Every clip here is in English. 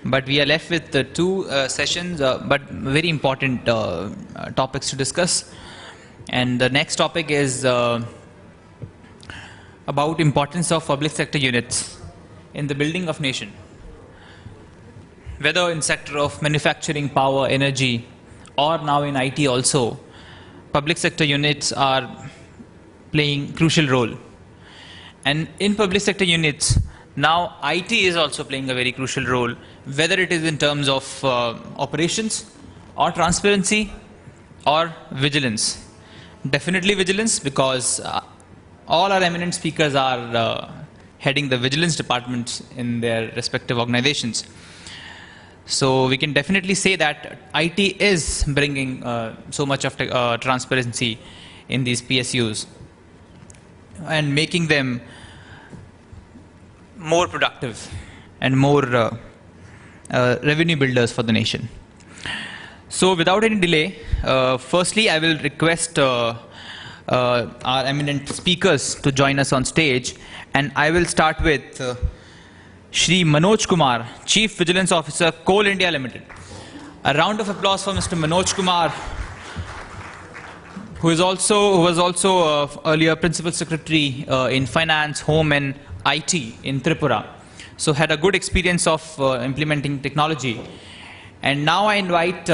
But we are left with two sessions, but very important topics to discuss. And the next topic is about importance of public sector units in the building of nation. Whether in sector of manufacturing, power, energy, or now in IT also, public sector units are playing crucial role. And in public sector units, now IT is also playing a very crucial role, whether it is in terms of operations or transparency or vigilance. Definitely vigilance, because all our eminent speakers are heading the vigilance departments in their respective organizations. So we can definitely say that IT is bringing so much of transparency in these PSUs and making them more productive and more revenue builders for the nation. So without any delay, firstly I will request our eminent speakers to join us on stage, and I will start with Shri Manoj Kumar, Chief Vigilance Officer, Coal India Limited. A round of applause for Mr. Manoj Kumar, who was also earlier Principal Secretary in Finance, Home and IT in Tripura. So had a good experience of implementing technology. And now I invite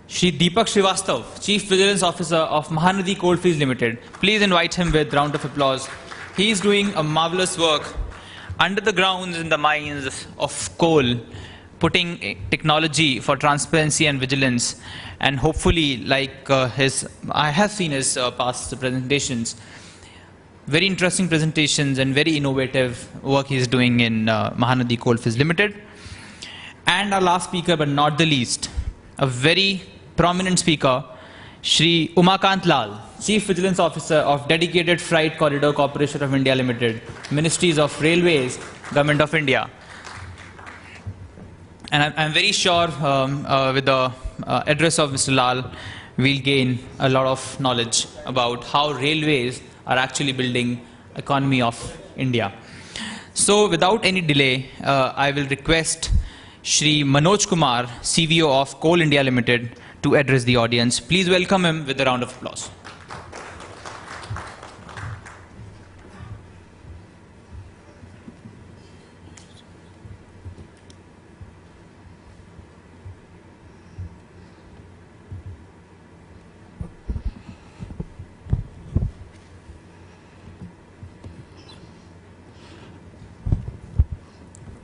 Shri Deepak Srivastav, Chief Vigilance Officer of Mahanadi Coalfields Limited. Please invite him with a round of applause. He is doing a marvelous work under the grounds in the mines of coal, putting technology for transparency and vigilance. And hopefully, like I have seen his past presentations, very interesting presentations and very innovative work he is doing in Mahanadi Coalfields Limited. And our last speaker, but not the least, a very prominent speaker, Shri Umakant Lal, Chief Vigilance Officer of Dedicated Freight Corridor Corporation of India Limited, Ministries of Railways, Government of India. And I'm very sure with the address of Mr. Lal, we'll gain a lot of knowledge about how railways are actually building economy of India. So without any delay, I will request Shri Manoj Kumar, CVO of Coal India Limited, to address the audience. Please welcome him with a round of applause.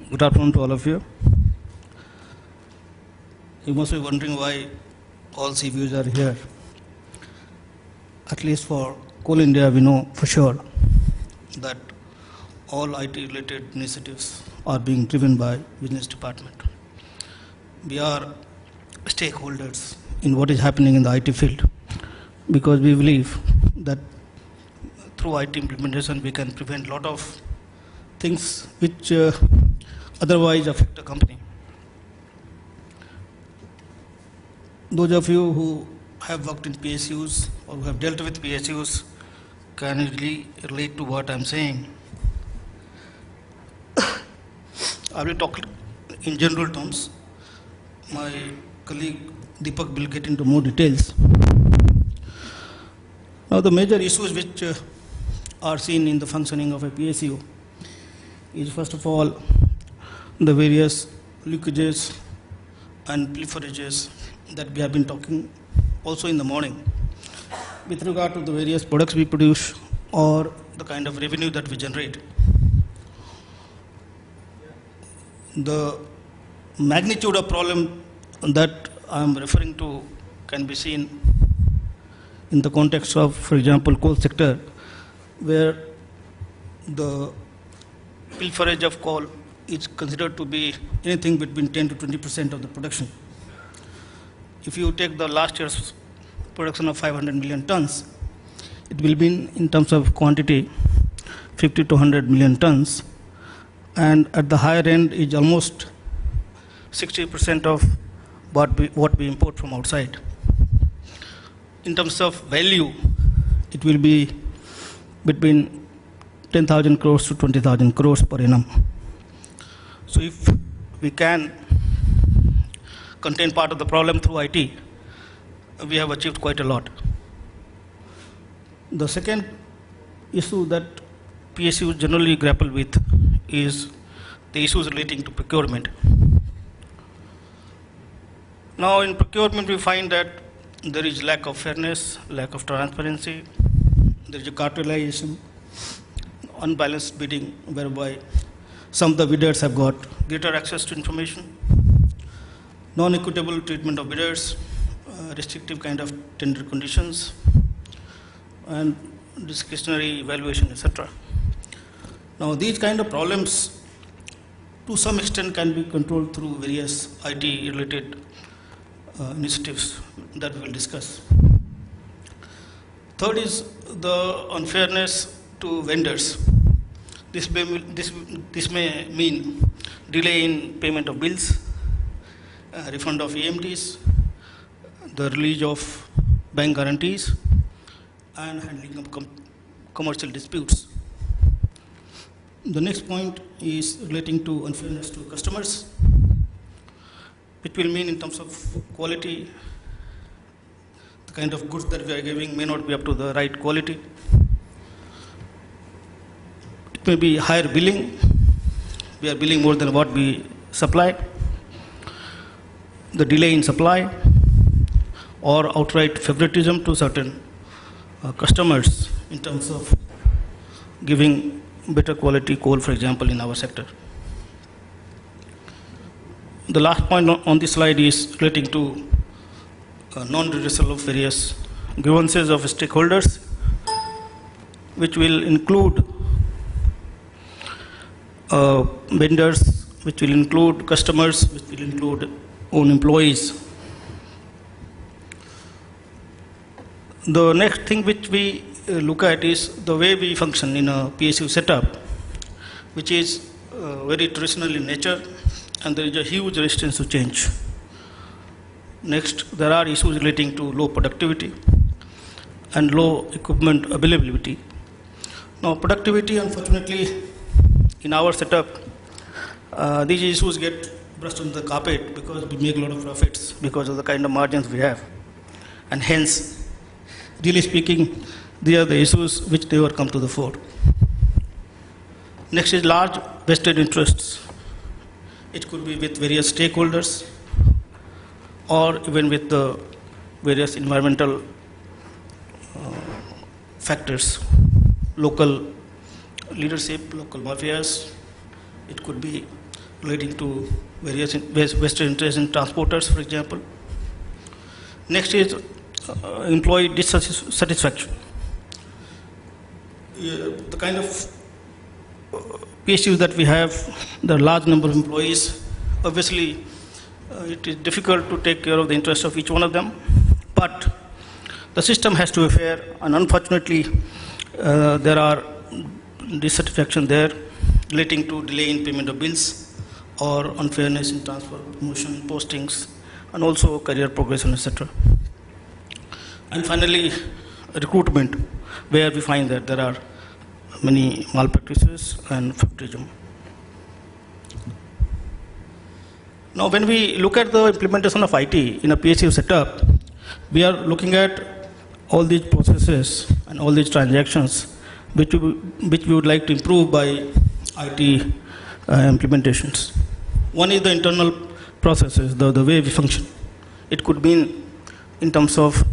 Good afternoon to all of you. You must be wondering why all CVUs are here. At least for Coal India, we know for sure that all IT-related initiatives are being driven by Business Department. We are stakeholders in what is happening in the IT field, because we believe that through IT implementation we can prevent a lot of things which otherwise affect the company. Those of you who have worked in PSUs or who have dealt with PSUs can really relate to what I'm saying. I will talk in general terms. My colleague Deepak will get into more details. Now the major issues which are seen in the functioning of a PSU is, first of all, the various leakages and pilferages that we have been talking also in the morning with regard to the various products we produce or the kind of revenue that we generate. The magnitude of problem that I am referring to can be seen in the context of, for example, coal sector, where the pilferage of coal is considered to be anything between 10 to 20% of the production. If you take the last year's production of 500 million tons, it will be in terms of quantity 50 to 100 million tons, and at the higher end is almost 60% of what we import from outside. In terms of value, it will be between 10,000 crores to 20,000 crores per annum. So if we can contain part of the problem through IT, we have achieved quite a lot. The second issue that PSUs generally grapple with is the issues relating to procurement. Now in procurement we find that there is lack of fairness, lack of transparency, there is a cartelization, unbalanced bidding whereby some of the bidders have got greater access to information, non-equitable treatment of bidders, restrictive kind of tender conditions, and discretionary evaluation, etc. Now these kind of problems to some extent can be controlled through various IT related initiatives that we will discuss. Third is the unfairness to vendors. This may mean delay in payment of bills, refund of EMTs, the release of bank guarantees, and handling of commercial disputes. The next point is relating to unfairness to customers, which will mean in terms of quality, the kind of goods that we are giving may not be up to the right quality. It may be higher billing. We are billing more than what we supply. The delay in supply or outright favoritism to certain customers in terms of giving better quality coal, for example, in our sector. The last point on this slide is relating to non-redressal of various grievances of stakeholders, which will include vendors, which will include customers, which will include own employees. The next thing which we look at is the way we function in a PSU setup, which is very traditional in nature, and there is a huge resistance to change. Next, there are issues relating to low productivity and low equipment availability. Now, productivity, unfortunately, in our setup, these issues get brushed under the carpet because we make a lot of profits because of the kind of margins we have. And hence, really speaking, these are the issues which never come to the fore. Next is large vested interests. It could be with various stakeholders or even with the various environmental factors, local leadership, local mafias. It could be relating to various vested interests in transporters, for example. Next is employee dissatisfaction. The kind of PSUs that we have, the large number of employees, obviously it is difficult to take care of the interests of each one of them, but the system has to be fair, and unfortunately there are dissatisfaction there relating to delay in payment of bills or unfairness in transfer, promotion, postings, and also career progression, etc. And finally, recruitment, where we find that there are many malpractices and favoritism. Now, when we look at the implementation of IT in a PSU setup, we are looking at all these processes and all these transactions which we would like to improve by IT implementations. One is the internal processes, the way we function. It could mean in terms of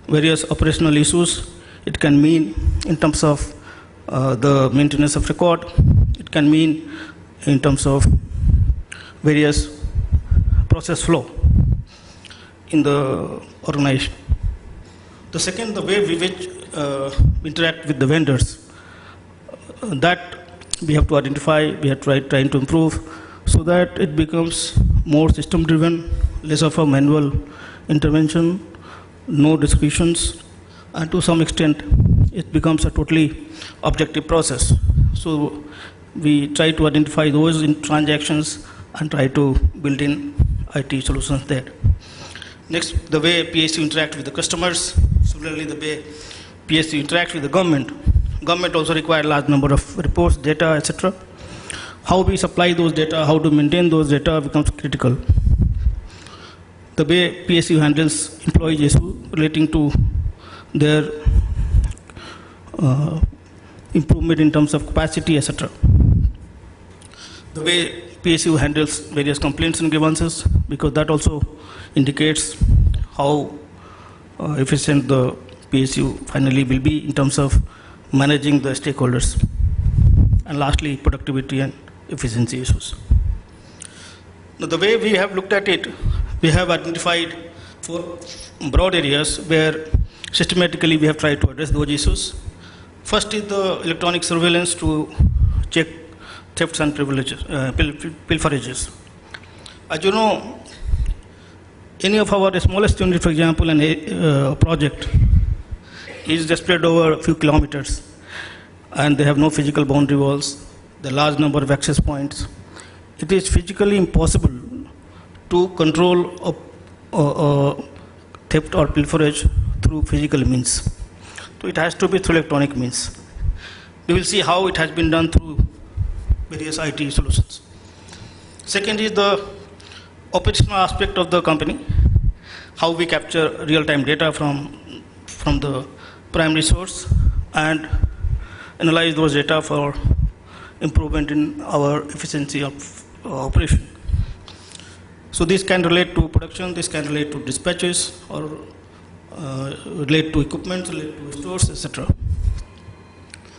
various operational issues. It can mean in terms of the maintenance of record. It can mean in terms of various process flow in the organization. The second, the way we interact with the vendors, that we have to identify, we are trying to improve so that it becomes more system driven, less of a manual intervention, no discretions, and to some extent it becomes a totally objective process. So we try to identify those in transactions and try to build in IT solutions there. Next, the way PSU interact with the customers. Similarly, the way PSU interact with the government. Government also requires a large number of reports, data, etc. how we supply those data, how to maintain those data becomes critical. The way PSU handles employee issue relating to their improvement in terms of capacity, etc. The way PSU handles various complaints and grievances, because that also indicates how efficient the PSU finally will be in terms of managing the stakeholders. And lastly, productivity and efficiency issues. Now, the way we have looked at it, we have identified 4 broad areas where systematically we have tried to address those issues. First is the electronic surveillance to check thefts and pilferages. As you know, any of our smallest unit, for example, a project is spread over a few kilometers, and they have no physical boundary walls, the large number of access points. It is physically impossible to control a theft or pilferage through physical means. So it has to be through electronic means. We will see how it has been done through various IT solutions. Second is the operational aspect of the company, how we capture real-time data from the primary source and analyze those data for improvement in our efficiency of operation. So this can relate to production, this can relate to dispatches, or relate to equipment, relate to stores, etc.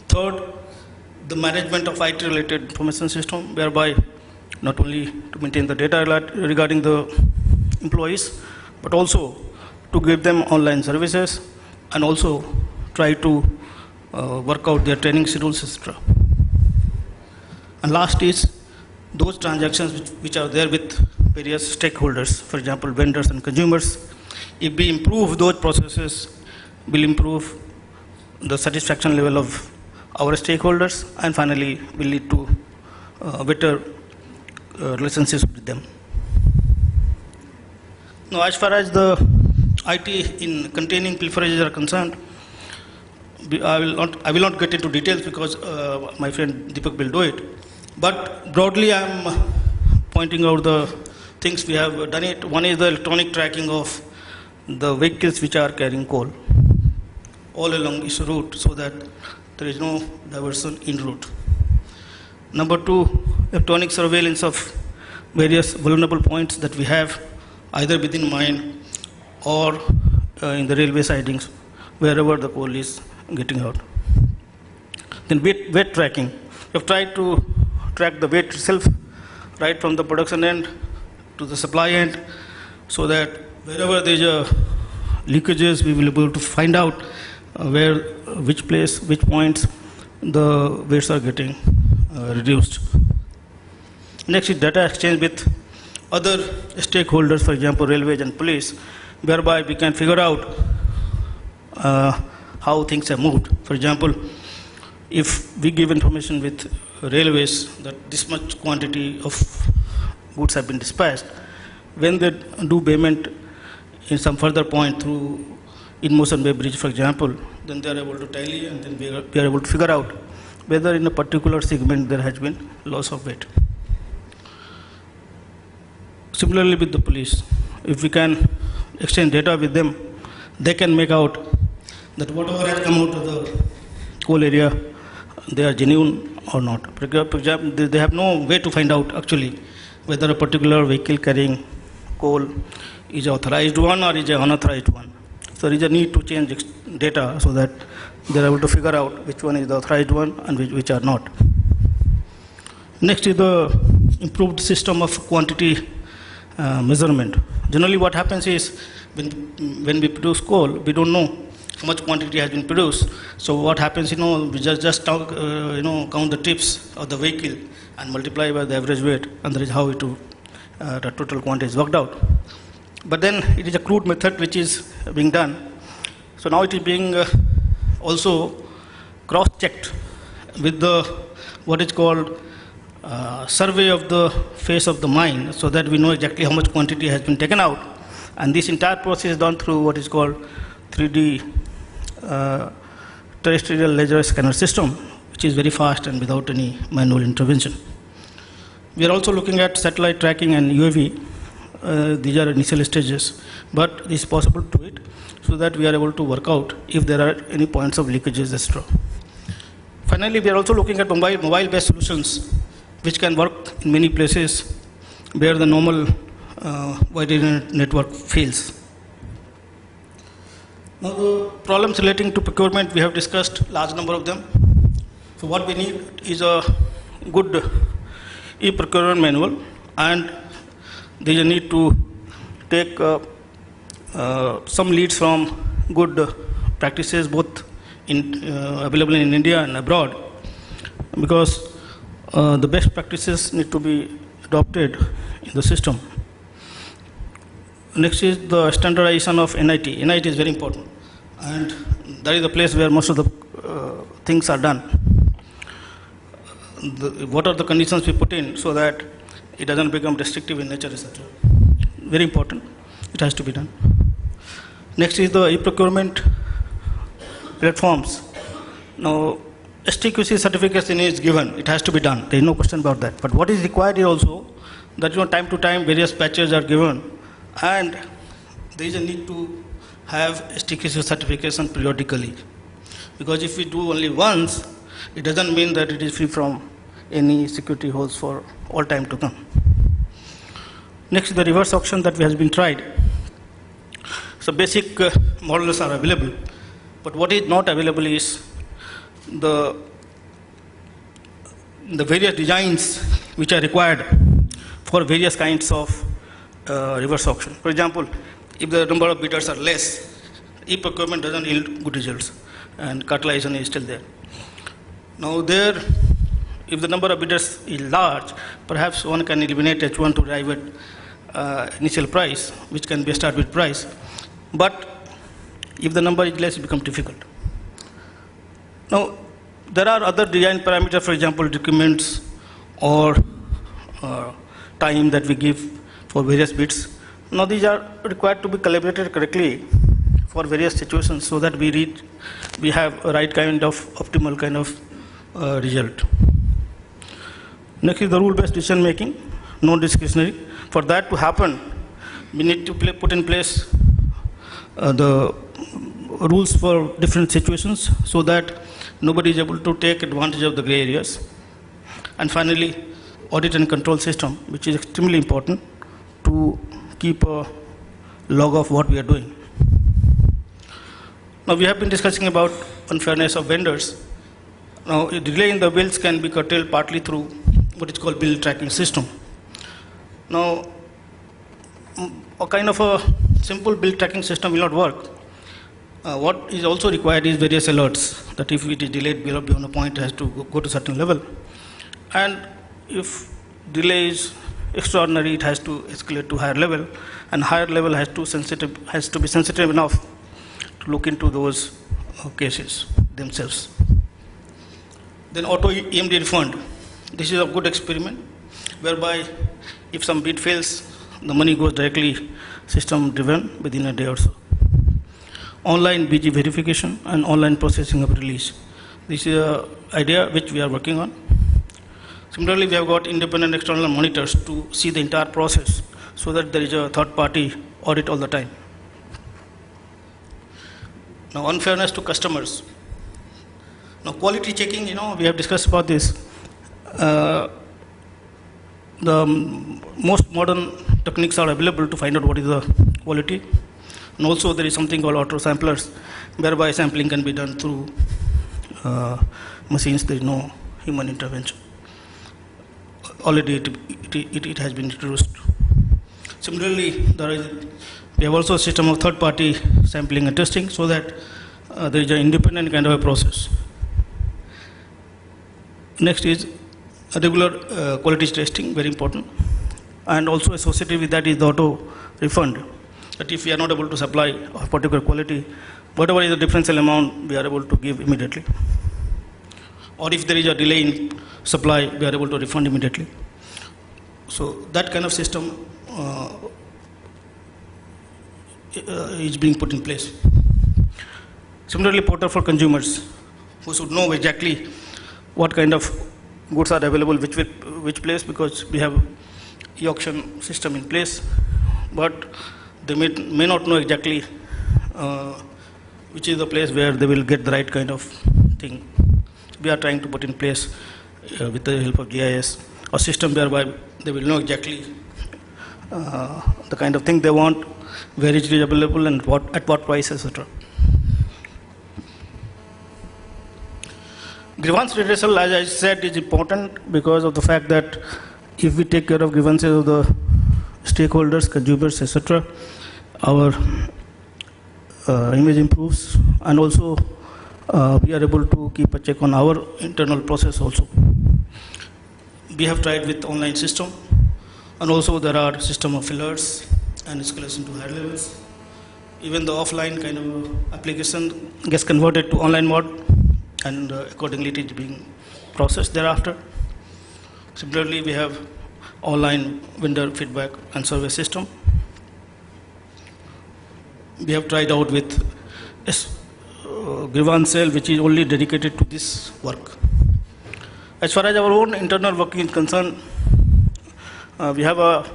Third, the management of IT-related information system, whereby not only to maintain the data regarding the employees, but also to give them online services and also try to work out their training schedules, etc. And last is those transactions which are there with various stakeholders, for example, vendors and consumers. If we improve those processes, will improve the satisfaction level of our stakeholders, and finally will lead to better relationships with them. Now, as far as the IT in containing pilferages are concerned, I will not get into details because my friend Deepak will do it. But broadly, I am pointing out the things we have done it. One is the electronic tracking of the vehicles which are carrying coal all along its route, so that there is no diversion in route. Number 2, electronic surveillance of various vulnerable points that we have either within mine or in the railway sidings, wherever the coal is getting out. Then weight tracking. We have tried to track the weight itself right from the production end to the supply end, so that wherever there is a leakages, we will be able to find out which place, which points the weights are getting reduced. Next is data exchange with other stakeholders, for example, railways and police, whereby we can figure out how things have moved. For example, if we give information with railways that this much quantity of goods have been dispatched, when they do payment in some further point through in-motion way bridge, for example, then they are able to tally, and then we are able to figure out whether in a particular segment there has been loss of weight. Similarly with the police, if we can exchange data with them, they can make out that whatever has come out of the coal area, they are genuine or not. For example, they have no way to find out actually whether a particular vehicle carrying coal is an authorized one or is an unauthorized one. So there is a need to change data so that they are able to figure out which one is the authorized one and which are not. Next is the improved system of quantity measurement. Generally what happens is when we produce coal, we don't know how much quantity has been produced. So what happens, we just count the trips of the vehicle and multiply by the average weight, and that is how the total quantity is worked out. But then it is a crude method which is being done. So now it is being also cross-checked with what is called survey of the face of the mine, so that we know exactly how much quantity has been taken out. And this entire process is done through what is called 3D terrestrial laser scanner system, which is very fast and without any manual intervention. We are also looking at satellite tracking and UAV. These are initial stages, but it is possible to it so that we are able to work out if there are any points of leakages, etc. Finally, we are also looking at mobile-based solutions which can work in many places where the normal wide area network fails. Now, the problems relating to procurement, we have discussed large number of them. So what we need is a good e-procurement manual, and there is a need to take some leads from good practices, both available in India and abroad, because the best practices need to be adopted in the system. Next is the standardization of NIT. NIT is very important, and that is the place where most of the things are done. What are the conditions we put in so that it doesn't become restrictive in nature, etc. Very important. It has to be done. Next is the e-procurement platforms. Now, STQC certification is given. It has to be done. There is no question about that. But what is required is also that time to time various patches are given, and there is a need to have STQC certification periodically. Because if we do only once, it doesn't mean that it is free from any security holes for all time to come. Next, the reverse auction that has been tried. So basic models are available, but what is not available is the various designs which are required for various kinds of reverse auction. For example, if the number of bidders are less, e-procurement doesn't yield good results, and cartelization is still there. Now there, if the number of bidders is large, perhaps one can eliminate H1 to arrive at initial price, which can be a start with price. But if the number is less, it becomes difficult. Now, there are other design parameters, for example, documents or time that we give for various bids. Now, these are required to be calibrated correctly for various situations so that we have a right kind of optimal kind of result. Next is the rule-based decision making, non-discretionary. For that to happen, we need to put in place the rules for different situations so that nobody is able to take advantage of the gray areas. And finally, audit and control system, which is extremely important to keep a log of what we are doing. Now, we have been discussing about unfairness of vendors. Now, a delay in the bills can be curtailed partly through what is called bill tracking system. Now, a kind of a simple bill tracking system will not work. What is also required is various alerts, that if it is delayed beyond a point, it has to go to a certain level. And if delay is extraordinary, it has to escalate to higher level, and higher level has to be sensitive enough to look into those cases themselves. Then auto EMD refund. This is a good experiment whereby if some bid fails, the money goes directly system driven within a day or so. Online BG verification and online processing of release. This is an idea which we are working on. Similarly, we have got independent external monitors to see the entire process so that there is a third party audit all the time. Now, unfairness to customers. Now, quality checking, we have discussed about this. The most modern techniques are available to find out what is the quality. And also there is something called auto samplers, whereby sampling can be done through machines. There is no human intervention. Already it has been introduced. Similarly, we have also a system of third-party sampling and testing so that there is an independent kind of a process. Next is a regular quality testing, very important. And also associated with that is the auto refund. That if we are not able to supply a particular quality, whatever is the differential amount, we are able to give immediately. Or if there is a delay in supply, we are able to refund immediately. So that kind of system is being put in place. Similarly, portal for consumers who should know exactly what kind of goods are available, which place, because we have e-auction system in place, but they may not know exactly which is the place where they will get the right kind of thing. We are trying to put in place with the help of GIS a system whereby they will know exactly the kind of thing they want, where it is available, and at what price, etc. Grievance redressal, as I said, is important because of the fact that if we take care of grievances of the stakeholders, consumers, etc., our image improves, and also we are able to keep a check on our internal process also. We have tried with online system, and also there are system of fillers and escalation to higher levels. Even the offline kind of application gets converted to online mode, and accordingly it is being processed thereafter. Similarly, we have online vendor feedback and survey system. We have tried out with grievance cell, which is only dedicated to this work. As far as our own internal working is concerned, we have a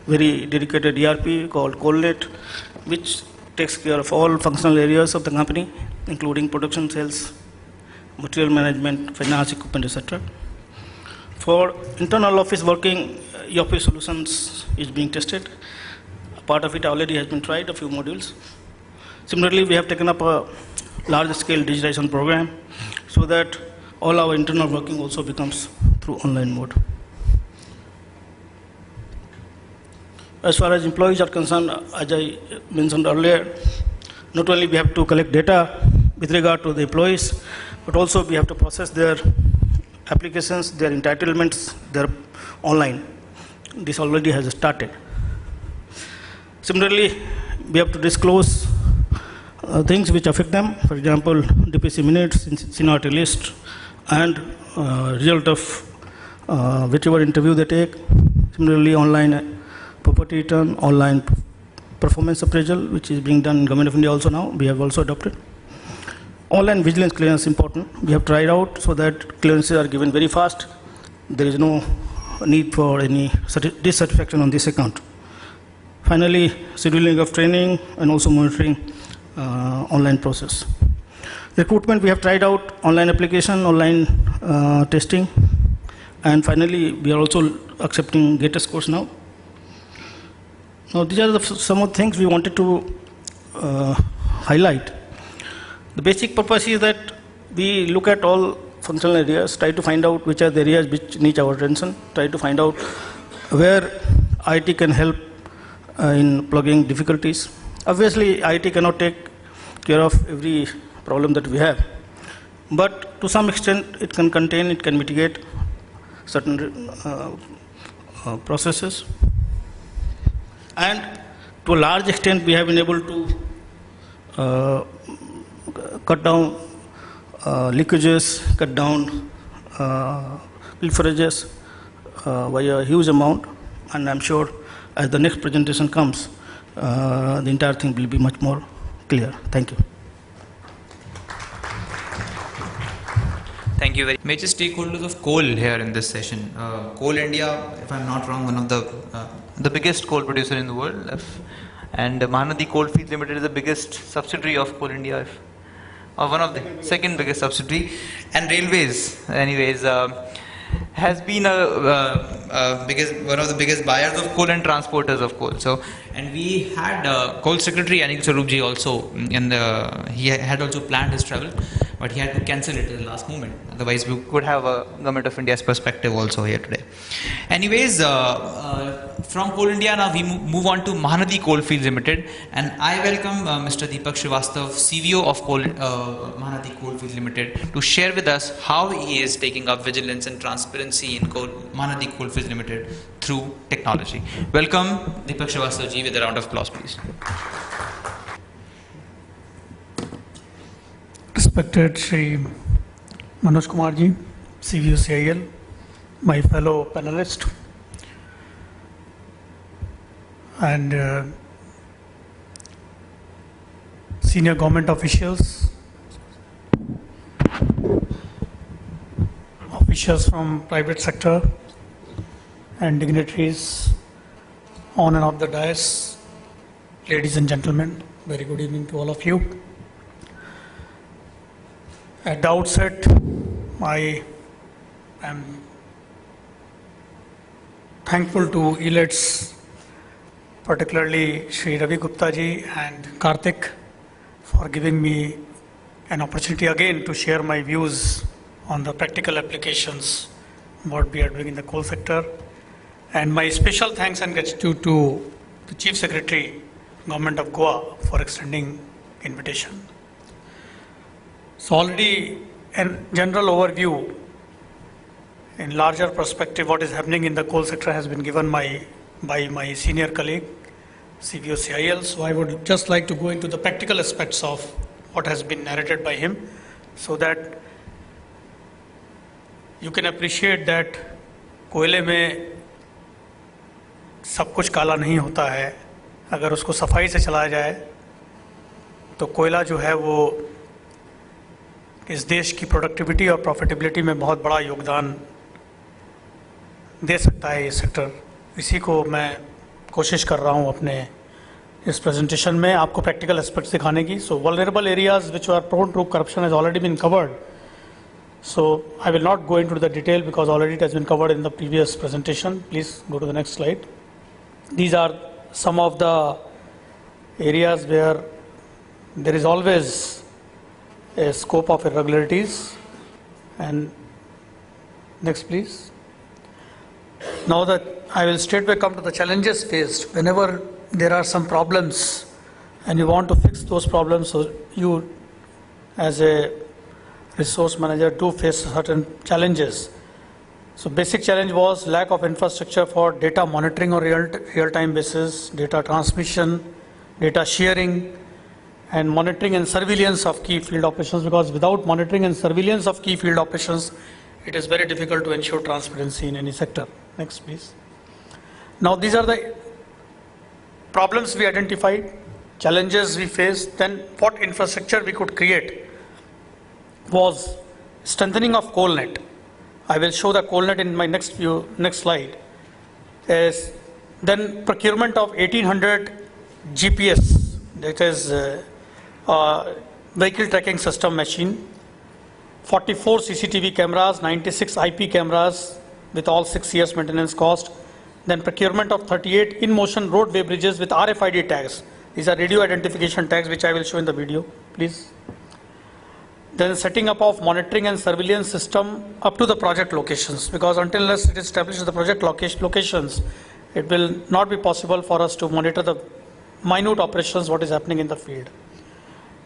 very dedicated ERP called Colnet, which takes care of all functional areas of the company, including production, sales, material management, finance, equipment, etc. For internal office working, ERP solutions is being tested. Part of it already has been tried, a few modules. Similarly, we have taken up a large-scale digitization program so that all our internal working also becomes through online mode. As far as employees are concerned, as I mentioned earlier, not only we have to collect data with regard to the employees, but also we have to process their applications, their entitlements, their online. This already has started. Similarly, we have to disclose things which affect them, for example, DPC minutes, seniority list, and result of whichever interview they take. Similarly, online property return, online performance appraisal, which is being done in Government of India also now, we have also adopted. Online vigilance clearance is important. We have tried out so that clearances are given very fast. There is no need for any dissatisfaction on this account. Finally, scheduling of training and also monitoring online process. Recruitment, we have tried out online application, online testing, and finally, we are also accepting GATE scores now. Now, these are some of the things we wanted to highlight. The basic purpose is that we look at all functional areas, try to find out which are the areas which need our attention, try to find out where IT can help in plugging difficulties. Obviously, IT cannot take care of every problem that we have, but to some extent it can contain, it can mitigate certain processes, and to a large extent we have been able to cut down leakages, cut down pilferages by a huge amount, and I'm sure as the next presentation comes, the entire thing will be much more clear. Thank you. Thank you very much. Major stakeholders of coal here in this session. Coal India, if I'm not wrong, one of the biggest coal producer in the world, and Mahanadi Coalfields Limited is the biggest subsidiary of Coal India, or one of the second biggest subsidiary, and railways, anyways, has been one of the biggest buyers of coal and transporters of coal. So, and we had Coal Secretary Anil Swarup also, he had also planned his travel, but he had to cancel it at the last moment. Otherwise, we could have a Government of India's perspective also here today. Anyways, from Coal India now we move on to Mahanadi Coalfields Limited, and I welcome Mr. Deepak Srivastav, CVO of Mahanadi Coalfields Limited, to share with us how he is taking up vigilance and transparency in Mahanadi Coalfields Limited through technology. Welcome, Deepak Srivastav ji, with a round of applause, please. Respected Shri Manoj Kumar ji, CVO CIL, my fellow panelists, and senior government officials officials from private sector and dignitaries on and off the dais, ladies and gentlemen, very good evening to all of you. At the outset, I am thankful to ELETS, particularly Shri Ravi Gupta ji and Karthik, for giving me an opportunity again to share my views on the practical applications, what we are doing in the coal sector. And my special thanks and gratitude to the Chief Secretary, Government of Goa, for extending invitation. So already a general overview in larger perspective what is happening in the coal sector has been given by my senior colleague, CVO CIL. So I would just like to go into the practical aspects of what has been narrated by him so that you can appreciate that कोयले में सब कुछ काला नहीं होता है. अगर उसको सफाई से चलाया जाए तो कोयला जो है वो इस देश की प्रोडक्टिविटी और प्रॉफिटेबिलिटी में बहुत बड़ा योगदान दे सकता है ये सेक्टर. इसी को मैं कोशिश कर रहा हूँ अपने इस प्रेजेंटेशन में आपको प्रैक्टिकल एस्पेक्ट्स दिखाने की. So vulnerable areas which are prone to corruption has already been covered. So I will not go into the detail because already it has been covered in the previous presentation. Please go to the next slide. These are some of the areas where there is always a scope of irregularities. And next please. Now that I will straightway come to the challenges faced. Whenever there are some problems and you want to fix those problems, so you as a resource manager do face certain challenges. So basic challenge was lack of infrastructure for data monitoring on real-time basis, data transmission, data sharing, and monitoring and surveillance of key field operations, because without monitoring and surveillance of key field operations, it is very difficult to ensure transparency in any sector. Next, please. Now, these are the problems we identified, challenges we faced, then what infrastructure we could create was strengthening of CoalNet. I will show the CoalNet in my next slide. Then procurement of 1800 GPS, that is vehicle tracking system machine, 44 CCTV cameras, 96 IP cameras with all 6 years maintenance cost. Then procurement of 38 in-motion roadway bridges with RFID tags. These are radio identification tags which I will show in the video, please. Then setting up of monitoring and surveillance system up to the project locations, because until unless it is established the project locations, it will not be possible for us to monitor the minute operations what is happening in the field.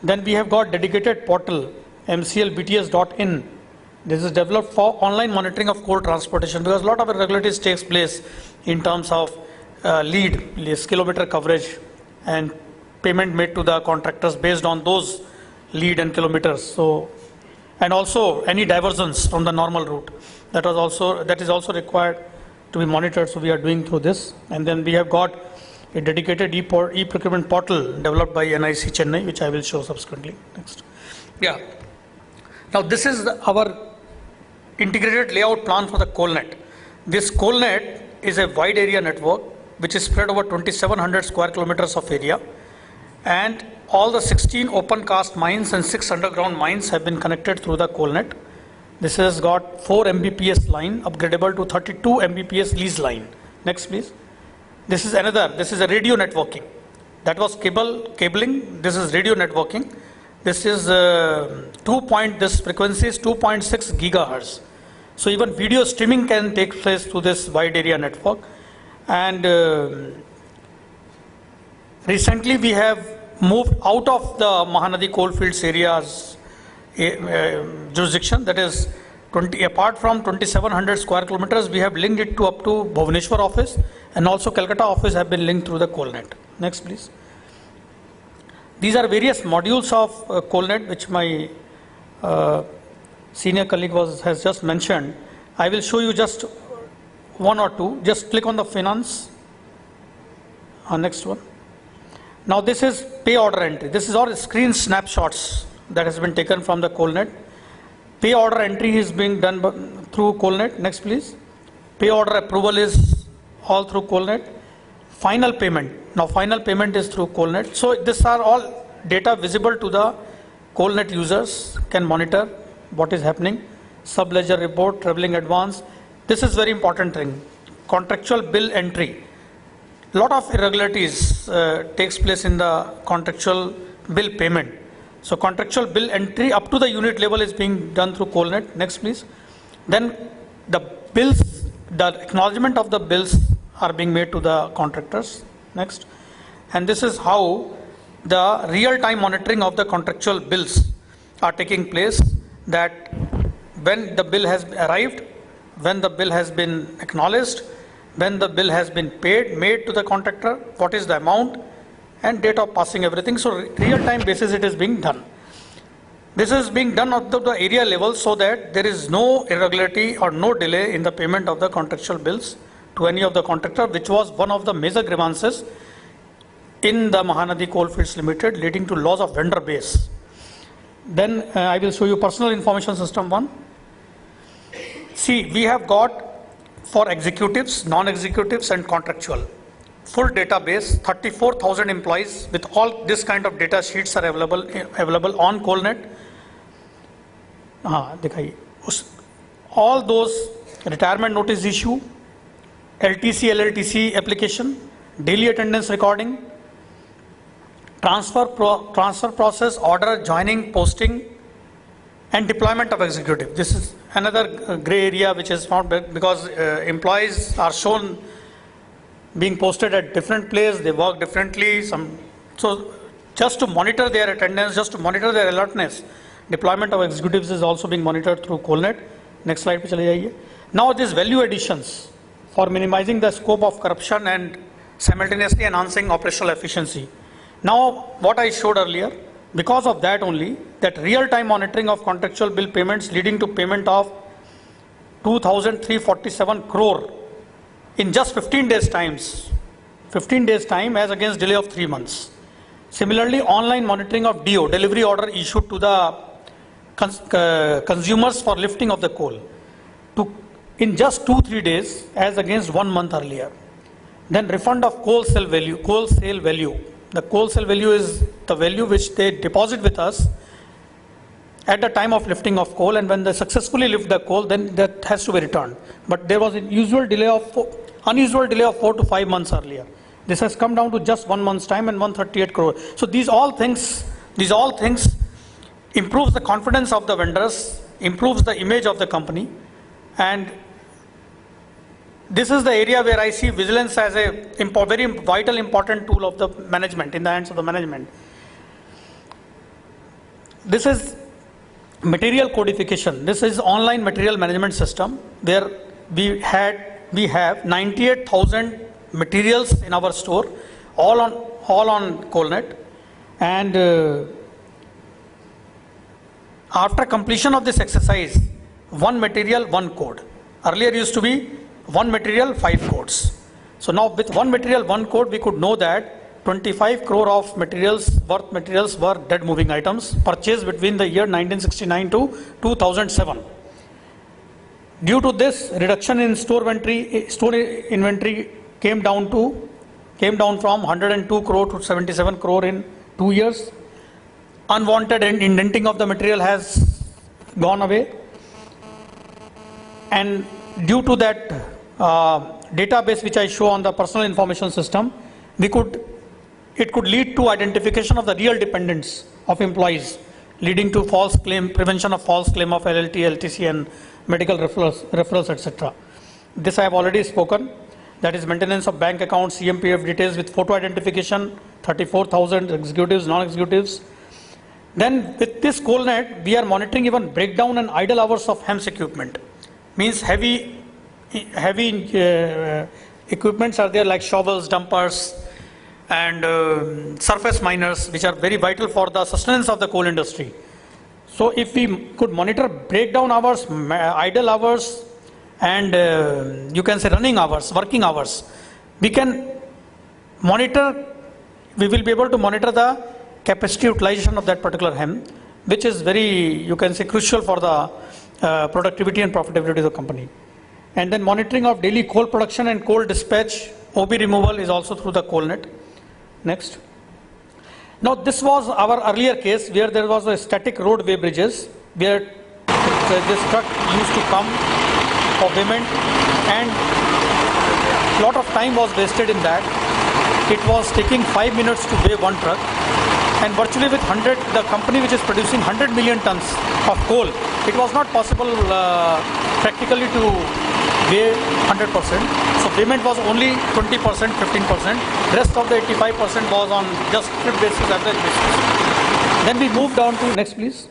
Then we have got dedicated portal mclbts.in. This is developed for online monitoring of coal transportation, because a lot of irregularities takes place in terms of lead kilometer coverage and payment made to the contractors based on those lead and kilometers. So, and also any diversions from the normal route, that is also required to be monitored. So we are doing through this. And then we have got a dedicated e-procurement portal developed by NIC Chennai, which I will show subsequently. Next. Yeah. Now this is our integrated layout plan for the CoalNet. This CoalNet is a wide area network which is spread over 2700 square kilometers of area, and all the 16 open cast mines and 6 underground mines have been connected through the CoalNet. This has got 4 Mbps line upgradable to 32 Mbps lease line. Next please. This is a radio networking. That was cabling. This is radio networking. This is this frequency is 2.6 gigahertz. So even video streaming can take place through this wide area network. And recently we have moved out of the Mahanadi coalfields areas jurisdiction, that is apart from 2700 square kilometers, we have linked it to up to Bhubaneswar office, and also Calcutta office have been linked through the CoalNet. Next please. These are various modules of CoalNet which my senior colleague has just mentioned. I will show you just one or two. Just click on the finance. Next one. Now this is pay order entry. This is all screen snapshots that has been taken from the CoalNet. Pay order entry is being done through Coalnet. Next, please. Pay order approval is all through Coalnet. Final payment. Now, final payment is through Coalnet. So, these are all data visible to the Coalnet users, can monitor what is happening. Sub-ledger report, traveling advance. This is very important thing. Contractual bill entry. Lot of irregularities takes place in the contractual bill payment. So, contractual bill entry up to the unit level is being done through Coalnet. Next, please. Then the bills, the acknowledgement of the bills are being made to the contractors. Next. And this is how the real-time monitoring of the contractual bills are taking place, that when the bill has arrived, when the bill has been acknowledged, when the bill has been paid, made to the contractor, what is the amount and date of passing everything. So, real-time basis it is being done. This is being done at the area level so that there is no irregularity or no delay in the payment of the contractual bills to any of the contractor, which was one of the major grievances in the Mahanadi Coalfields Limited, leading to loss of vendor base. Then I will show you personal information system 1. See, we have got for executives, non-executives and contractual full database, 34,000 employees with all this kind of data sheets are available on Coalnet. All those retirement notice issue, LTC, LLTC application, daily attendance recording, transfer process, order, joining, posting, and deployment of executive. This is another gray area which is found because employees are shown being posted at different places, they work differently. So just to monitor their attendance, just to monitor their alertness, deployment of executives is also being monitored through Coalnet. Next slide. Now these value additions for minimizing the scope of corruption and simultaneously enhancing operational efficiency. Now what I showed earlier, because of that only, that real-time monitoring of contractual bill payments leading to payment of 2,347 crore in just 15 days times, 15 days time as against delay of 3 months. Similarly, online monitoring of DO, delivery order issued to the consumers for lifting of the coal in just 2-3 days as against 1 month earlier. Then refund of coal sale value. The coal sale value is the value which they deposit with us at the time of lifting of coal, and when they successfully lift the coal, then that has to be returned. But there was an unusual delay of 4 to 5 months earlier. This has come down to just 1 month's time and 138 crore. So these all things improves the confidence of the vendors, improves the image of the company, and this is the area where I see vigilance as a very vital, important tool of the management, in the hands of the management. This is material codification. This is online material management system where we have 98,000 materials in our store, all on Coalnet, and after completion of this exercise, one material, one code. Earlier used to be one material, 5 codes. So now with one material, one code, we could know that 25 crore of materials were dead moving items purchased between the year 1969 to 2007. Due to this, reduction in store inventory came down from 102 crore to 77 crore in 2 years. Unwanted indenting of the material has gone away, and due to that database which I show on the personal information system, it could lead to identification of the real dependents of employees, leading to false claim, prevention of false claim of LLT, LTC and medical referrals, etc. This I have already spoken. That is maintenance of bank accounts, CMPF details with photo identification, 34,000 executives, non-executives. Then with this Coalnet, we are monitoring even breakdown and idle hours of HEMS equipment. Means heavy equipments are there like shovels, dumpers and surface miners, which are very vital for the sustenance of the coal industry. So if we could monitor breakdown hours, idle hours and you can say running hours, working hours, we will be able to monitor the capacity utilization of that particular HEM, which is very, you can say, crucial for the productivity and profitability of the company. And then monitoring of daily coal production and coal dispatch, OB removal is also through the CoalNet. Next. Now this was our earlier case where there was a static roadway bridges where this truck used to come for payment and a lot of time was wasted in that. It was taking 5 minutes to weigh one truck, and virtually with 100, the company which is producing 100 million tons of coal, it was not possible practically to weigh 100%. So payment was only 20%, 15%. Rest of the 85% was on just trip basis, average basis. Then we moved on to, next please.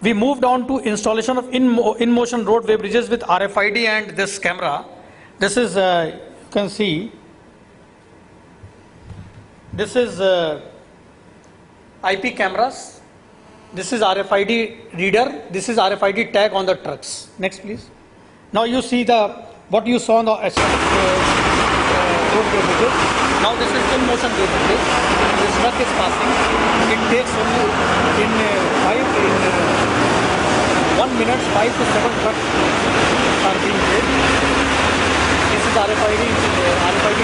We moved on to installation of in-motion roadway bridges with RFID and this camera. This is, you can see, this is IP cameras. This is RFID reader. This is RFID tag on the trucks. Next, please. Now you see what you saw on the roadway bridges. Now this is in-motion road bridges. This truck is passing. It takes only in 1 minute 5 to 7 trucks are being made. This is RFID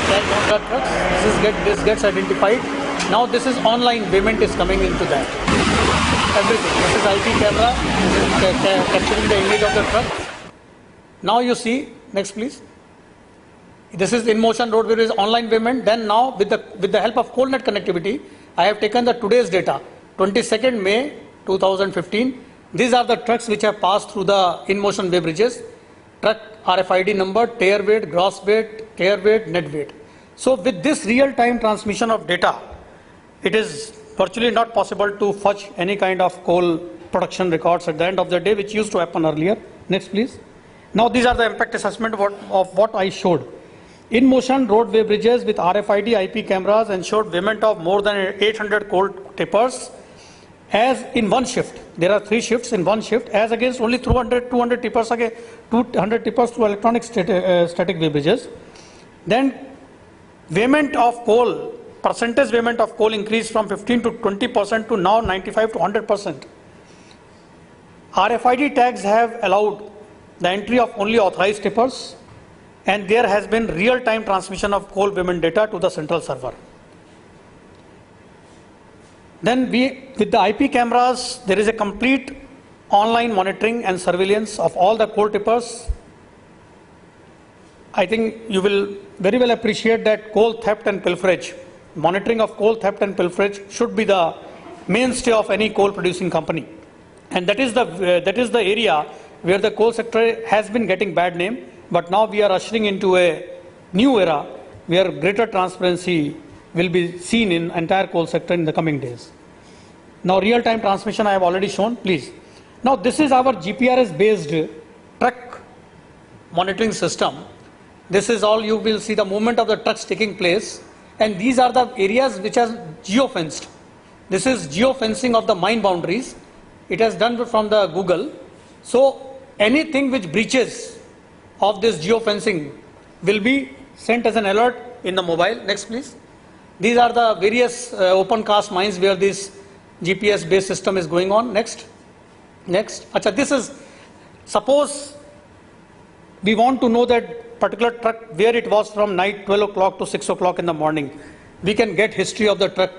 tag on the trucks. This gets identified. Now this is online payment is coming into that. Everything. This is IP camera. This is capturing the image of the truck. Now you see, next please. This is in-motion road bridge online payment. Then now with the help of CoalNet connectivity, I have taken the today's data, 22nd May 2015. These are the trucks which have passed through the in-motion way bridges. Truck RFID number, tare weight, gross weight, care weight, net weight. So with this real-time transmission of data, it is virtually not possible to fetch any kind of coal production records at the end of the day, which used to happen earlier. Next please. Now these are the impact assessment of what I showed. In-motion roadway bridges with RFID IP cameras ensured payment of more than 800 coal tippers as in one shift. There are 3 shifts in one shift as against only 200 tippers again, 200 tippers through electronic static way bridges. Then payment of coal, percentage payment of coal increased from 15 to 20% to now 95 to 100%. RFID tags have allowed the entry of only authorized tippers, and there has been real-time transmission of coal payment data to the central server. Then with the IP cameras, there is a complete online monitoring and surveillance of all the coal tippers. I think you will very well appreciate that coal theft and pilferage, monitoring of coal theft and pilferage should be the mainstay of any coal producing company. And that is the area where the coal sector has been getting bad name, but now we are ushering into a new era where greater transparency will be seen in entire coal sector in the coming days. Now real-time transmission I have already shown, please. Now this is our GPRS based truck monitoring system. This is all you will see the movement of the trucks taking place, and these are the areas which are geofenced. This is geofencing of the mine boundaries. It has done from the Google. So anything which breaches of this geofencing will be sent as an alert in the mobile. Next please. These are the various open cast mines where this GPS based system is going on. Next. Achha, this is, suppose we want to know that particular truck where it was from night 12 o'clock to 6 o'clock in the morning. We can get history of the truck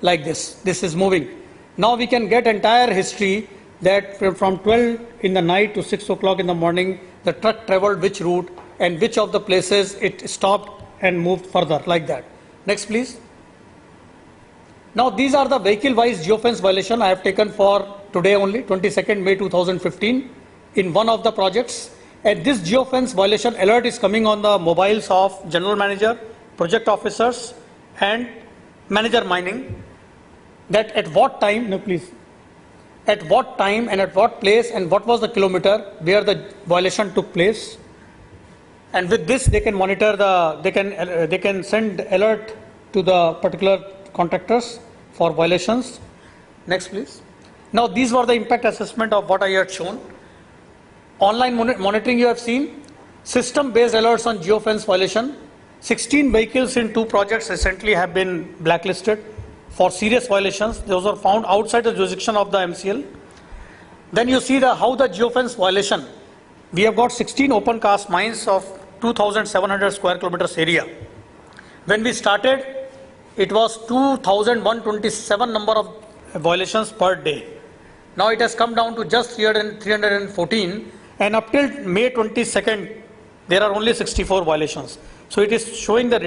like this. This is moving. Now we can get entire history that from 12 in the night to 6 o'clock in the morning, the truck traveled which route and which of the places it stopped and moved further, like that. Next please. Now these are the vehicle wise geofence violation I have taken for today only, 22nd May 2015 in one of the projects. And this geofence violation alert is coming on the mobiles of general manager, project officers and manager mining, that at what time, no please, at what time and at what place and what was the kilometer where the violation took place. And with this they can monitor they can send alert to the particular contractors for violations. Next please. Now these were the impact assessment of what I had shown. Online monitoring you have seen. System based alerts on geofence violation. 16 vehicles in 2 projects recently have been blacklisted for serious violations. Those are found outside the jurisdiction of the MCL. Then you see how the geofence violation. We have got 16 open cast mines of 2,700 square kilometers area. When we started, it was 2,127 number of violations per day. Now it has come down to just 314, and up till May 22nd, there are only 64 violations. So it is showing the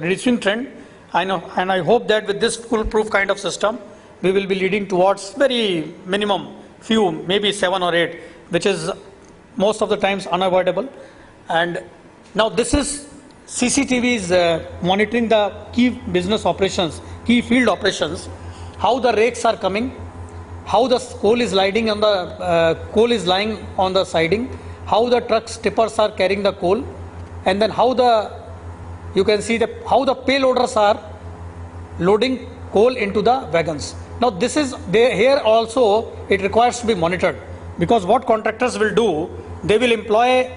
reducing trend. I know, and I hope that with this foolproof kind of system, we will be leading towards very minimum few, maybe 7 or 8, which is most of the times unavoidable. And now this is CCTV is monitoring the key business operations, key field operations, how the rakes are coming, how the coal is lying on the siding, how the trucks tippers are carrying the coal, and then you can see how the payloaders are loading coal into the wagons. Now this is here also it requires to be monitored, because what contractors will do, they will employ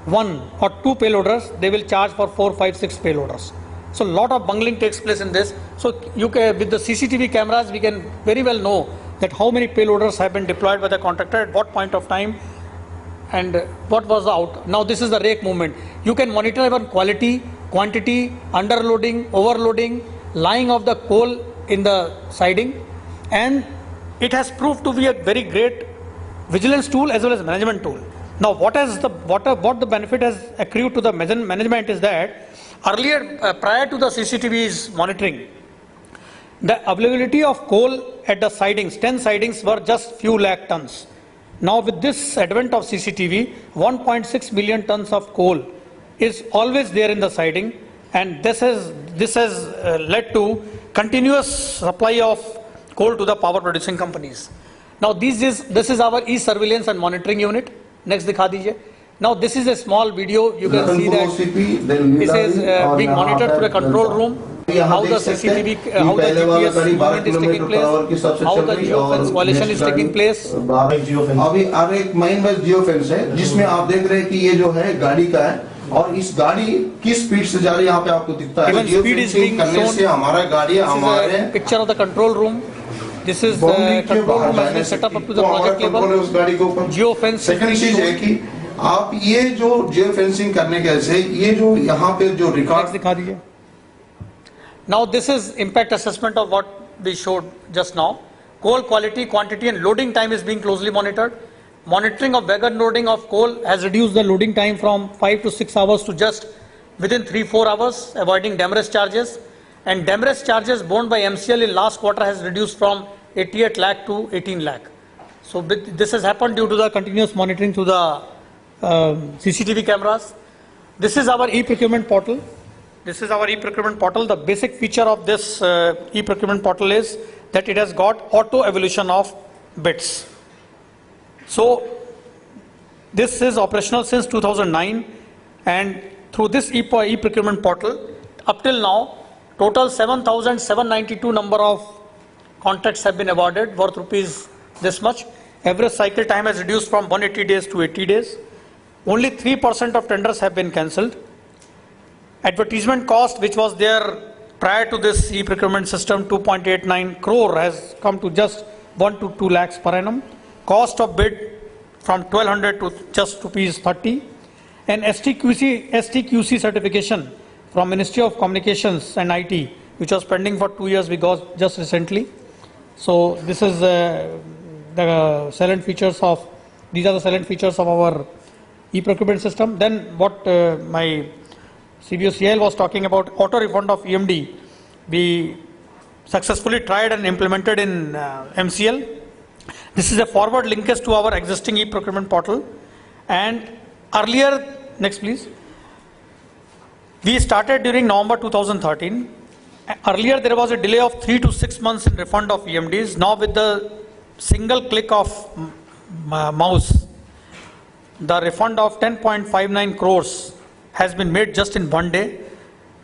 1 or 2 payloaders, they will charge for 4, 5, 6 payloaders. So a lot of bungling takes place in this. So you can, with the CCTV cameras, we can very well know that how many payloaders have been deployed by the contractor at what point of time and what was the out. Now this is the rake movement. You can monitor even quality, quantity, underloading, overloading, lying of the coal in the siding, and it has proved to be a very great vigilance tool as well as management tool. Now what the benefit has accrued to the management is that earlier, prior to the CCTV's monitoring, the availability of coal at the sidings, 10 sidings were just few lakh tons. Now with this advent of CCTV, 1.6 million tons of coal is always there in the siding, and this has led to continuous supply of coal to the power producing companies. Now this is our e-surveillance and monitoring unit. Next दिखा दीजिए. Now this is a small video. You can see that this is being monitored through the control room. How the CCTV, how the GPS movement is taking place, how the geofence violation is taking place. अभी अब एक mine base geofence है जिसमें आप देख रहे हैं कि ये जो है गाड़ी का है और इस गाड़ी किस स्पीड से जा रही है यहाँ पे आपको दिखता है. जियोफेंसिंग करने से हमारा गाड़ी हमारे picture of the control room. This is the control room has been set up to the project level. Geofence. Second चीज है कि आप ये जो जियो फेंसिंग करने के ऐसे ये जो यहाँ पे जो रिकॉर्ड दिखा दीजिए. Now this is impact assessment of what we showed just now. Coal quality, quantity and loading time is being closely monitored. Monitoring of wagon loading of coal has reduced the loading time from 5 to 6 hours to just within 3-4 hours, avoiding demurrage charges. And demurrage charges borne by MCL in last quarter has reduced from 88 lakh to 18 lakh. So this has happened due to the continuous monitoring through the CCTV cameras. This is our e-procurement portal. This is our e-procurement portal. The basic feature of this e-procurement portal is that it has got auto evolution of bids. So this is operational since 2009, and through this e-procurement portal, up till now, total 7,792 number of contracts have been awarded worth rupees this much. Average cycle time has reduced from 180 days to 80 days. Only 3% of tenders have been cancelled. Advertisement cost, which was there prior to this e-procurement system, 2.89 crore, has come to just 1 to 2 lakhs per annum. Cost of bid from 1200 to just rupees 30. And STQC certification from Ministry of Communications and IT, which was pending for 2 years, we got just recently. So this is the salient features of, these are the salient features of our e-procurement system. Then what my CBOCL was talking about, auto refund of EMD, we successfully tried and implemented in MCL. This is a forward linkage to our existing e-procurement portal. And earlier, next please. We started during November 2013. Earlier there was a delay of 3 to 6 months in refund of EMDs. Now with the single click of mouse, the refund of 10.59 crores has been made just in 1 day.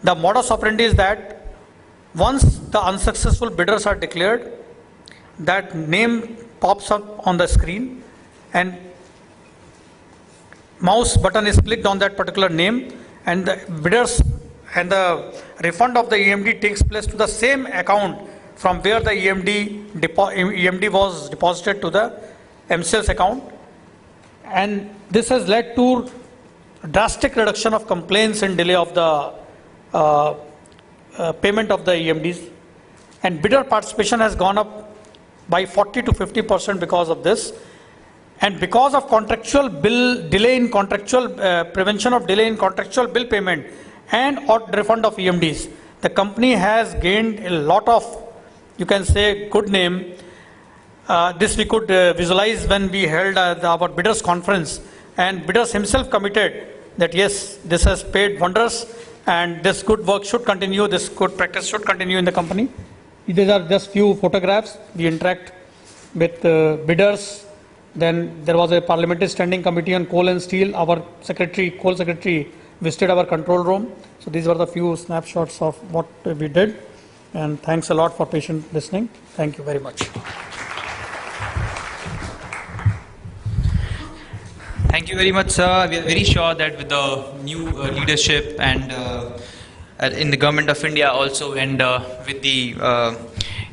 The modus operandi is that once the unsuccessful bidders are declared, that name pops up on the screen and mouse button is clicked on that particular name, and the bidders and the refund of the EMD takes place to the same account from where the EMD was deposited to the MCLS account, and this has led to drastic reduction of complaints and delay of the payment of the EMDs, and bidder participation has gone up by 40 to 50% because of this. And because of contractual bill delay in contractual prevention of delay in contractual bill payment and or refund of EMDs, the company has gained a lot of, you can say, good name. This we could visualize when we held our bidders conference, and bidders himself committed that yes, this has paid wonders and this good work should continue, this good practice should continue in the company. These are just few photographs. We interact with bidders. Then there was a parliamentary standing committee on coal and steel. Our secretary, coal secretary, visited our control room. So these were the few snapshots of what we did. And thanks a lot for patient listening. Thank you very much. Thank you very much, sir. We are very sure that with the new leadership and in the government of India also, and with the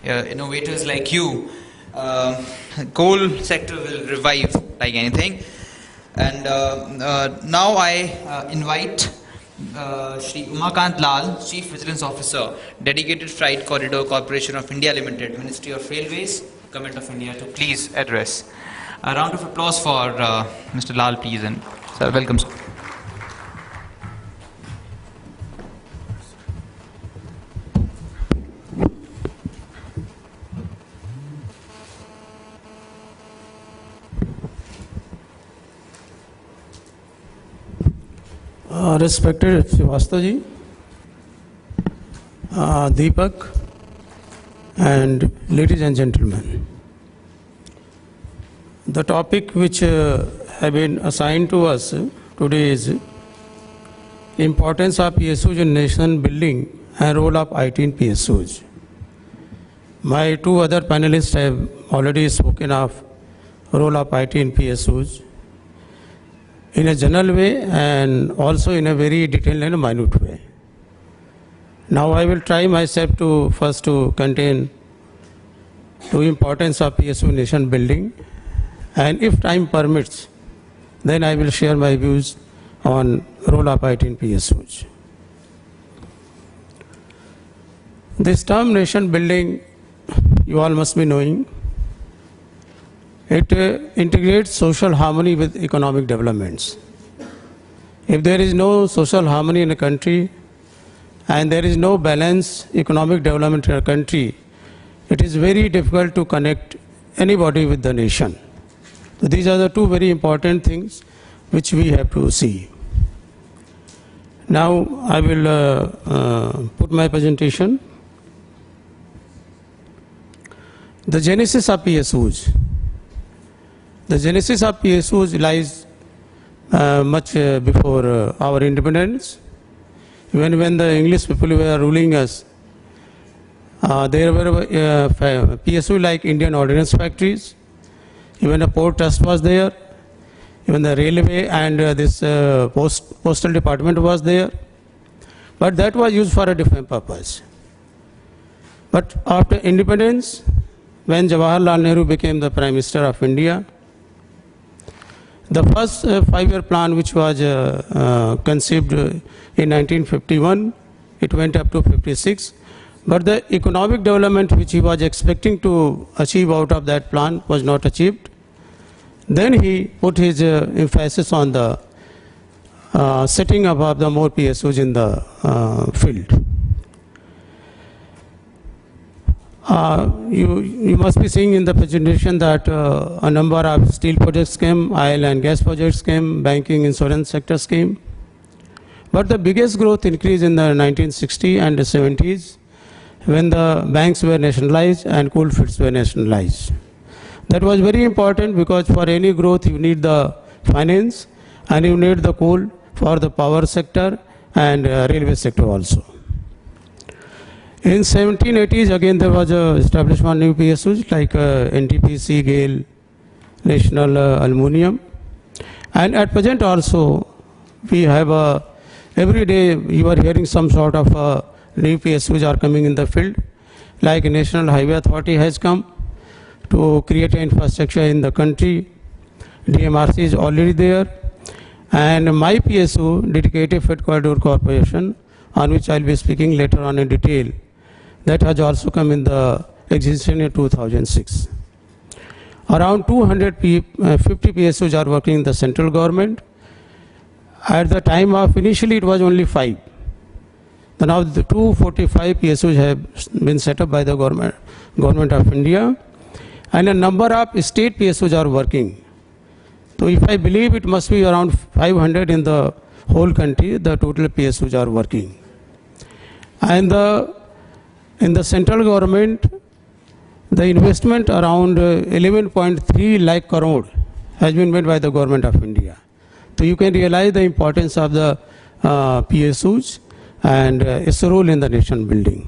innovators like you, coal sector will revive like anything. And now I invite Shri Umakant Lal, Chief Vigilance Officer, Dedicated Freight Corridor Corporation of India Limited, Ministry of Railways, Government of India, to please address. A round of applause for Mr. Lal, please, and sir, welcome, sir. Respected Srivastava ji, Deepak, and ladies and gentlemen, the topic which have been assigned to us today is importance of PSUs in nation building and role of IT in PSUs. My two other panelists have already spoken of role of IT in PSUs in a general way and also in a very detailed and minute way. Now I will try myself to first to contain the importance of PSU nation building, and if time permits, then I will share my views on role of IT in PSUs. This term nation building, you all must be knowing, it integrates social harmony with economic developments. If there is no social harmony in a country and there is no balanced economic development in a country, it is very difficult to connect anybody with the nation. So these are the two very important things which we have to see. Now I will put my presentation. The genesis of PSUs. The genesis of PSUs lies much before our independence. When the English people were ruling us, there were PSU like Indian Ordnance Factories, even a port trust was there, even the railway and this postal department was there, but that was used for a different purpose. But after independence, when Jawaharlal Nehru became the Prime Minister of India, the first 5-year plan which was conceived in 1951, it went up to 56. But the economic development which he was expecting to achieve out of that plan was not achieved. Then he put his emphasis on the setting up of the more PSUs in the field. You must be seeing in the presentation that a number of steel projects came, oil and gas projects came, banking, insurance sectors came. But the biggest growth increased in the 1960s and the 70s when the banks were nationalized and coal fields were nationalized. That was very important because for any growth you need the finance and you need the coal for the power sector and railway sector also. In 1780s, again there was establishment of new PSUs like NTPC, GAIL, National Aluminium, and at present also we have every day you are hearing some sort of new PSUs are coming in the field, like National Highway Authority has come to create an infrastructure in the country. DMRC is already there. And my PSU, Dedicated Freight Corridor Corporation, on which I will be speaking later on in detail, that has also come in the existence in 2006. Around 250 PSUs are working in the central government. At the time of initially it was only 5. Now the 245 PSUs have been set up by the government of India, and a number of state PSUs are working. So if I believe it must be around 500 in the whole country, the total PSUs are working. And in the central government, the investment around 11.3 lakh crore has been made by the government of India. So you can realize the importance of the PSUs and its role in the nation building.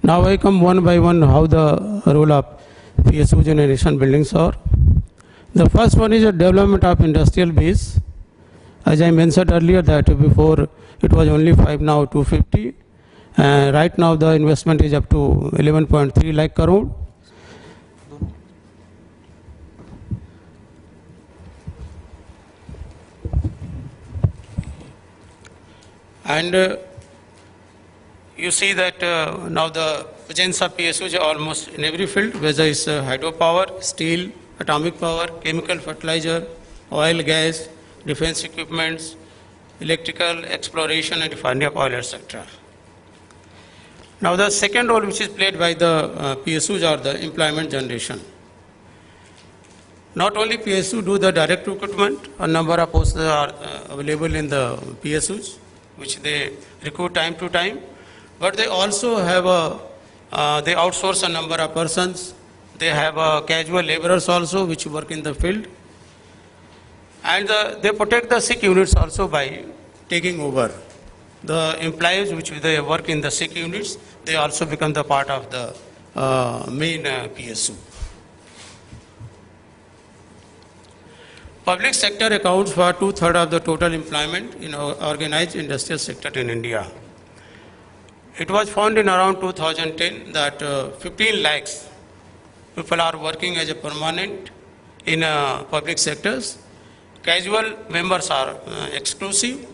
Now I come one by one how the role of PSUs in nation buildings are. The first one is a development of industrial base. As I mentioned earlier that before it was only 5, now 250. Right now the investment is up to 11.3 lakh crore. And you see that now the presence of PSUs are almost in every field, whether it's hydropower, steel, atomic power, chemical, fertilizer, oil, gas, defense equipments, electrical, exploration and refining of oil, etc. Now the second role which is played by the PSUs are the employment generation. Not only PSU do the direct recruitment, a number of posts are available in the PSUs, which they recruit time to time, but they also have they outsource a number of persons. They have casual laborers also which work in the field, and they protect the sick units also by taking over. The employees which they work in the sick units, they also become the part of the main PSU. Public sector accounts for 2/3 of the total employment in organized industrial sector in India. It was found in around 2010 that 15 lakhs people are working as a permanent in public sectors. Casual members are exclusive.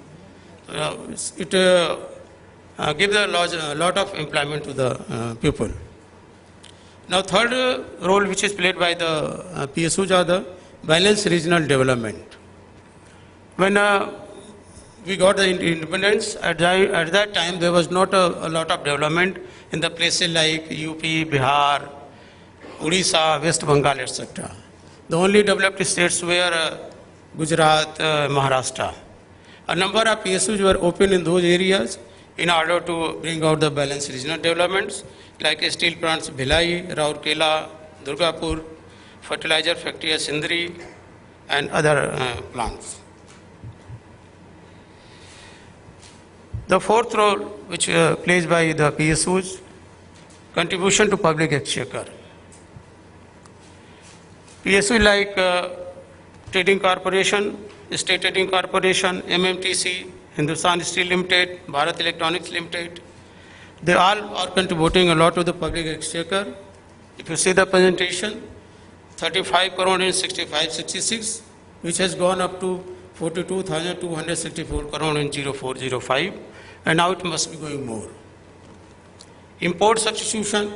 It gives a lot of employment to the people. Now third role which is played by the PSUs are the balanced regional development. When we got the independence, at that time there was not a lot of development in the places like UP, Bihar, Odisha, West Bengal, etc. The only developed states were Gujarat, Maharashtra. A number of PSUs were opened in those areas in order to bring out the balanced regional developments like steel plants Bhilai, Rourkela, Durgapur, fertilizer factory at Sindri and other plants. The fourth role which plays by the PSUs, contribution to public exchequer. PSU like Trading Corporation, State Trading Corporation, MMTC, Hindustan Steel Limited, Bharat Electronics Limited, they all are contributing a lot to the public exchequer. If you see the presentation, 35 crore in 65-66, which has gone up to 42,264 crore in 04-05, and now it must be going more. Import substitution,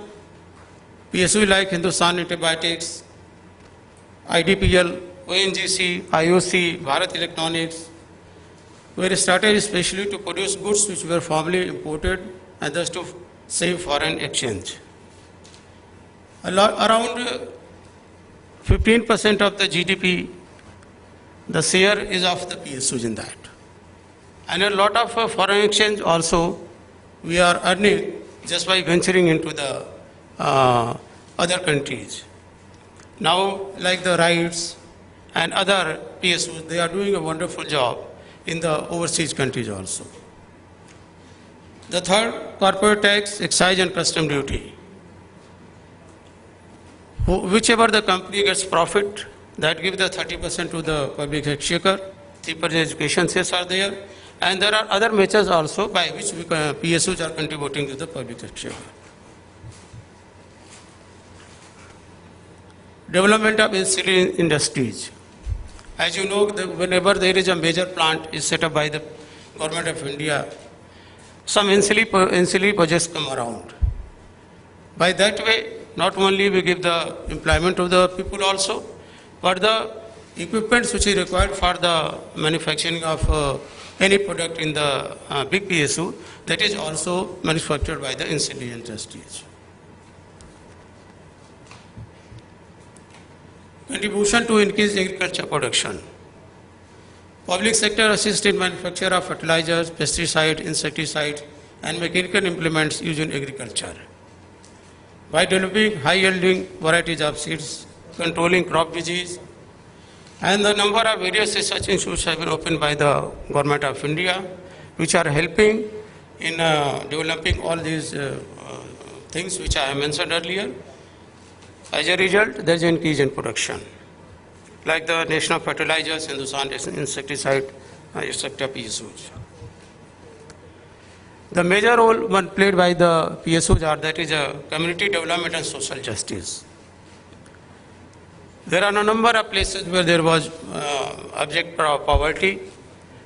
PSU like Hindustan Antibiotics, IDPL, ONGC, IOC, Bharat Electronics, were started especially to produce goods which were formerly imported and thus to save foreign exchange. Around 15% of the GDP, the share is of the PSUs in that. And a lot of foreign exchange also we are earning just by venturing into the other countries. Now, like the RITES and other PSUs, they are doing a wonderful job in the overseas countries also. The third, corporate tax, excise and custom duty. Whichever the company gets profit, that gives the 30% to the public exchequer. 3% education cess are there. And there are other measures also by which PSUs are contributing to the public exchequer. development of ancillary industries. As you know, whenever there is a major plant is set up by the Government of India, some ancillary projects come around. By that way, not only we give the employment of the people also, but the equipments which is required for the manufacturing of any product in the big PSU, that is also manufactured by the ancillary industries. Contribution to increase agriculture production. Public sector assists in manufacture of fertilizers, pesticides, insecticides, and mechanical implements used in agriculture. By developing high-yielding varieties of seeds, controlling crop disease, and the number of various research institutes have been opened by the Government of India, which are helping in developing all these things which I have mentioned earlier. As a result, there is an increase in production. Like the National Fertilizers, Hindustan Insecticide, etc. PSUs. The major role played by the PSUs are that is community development and social justice. There are a number of places where there was abject poverty,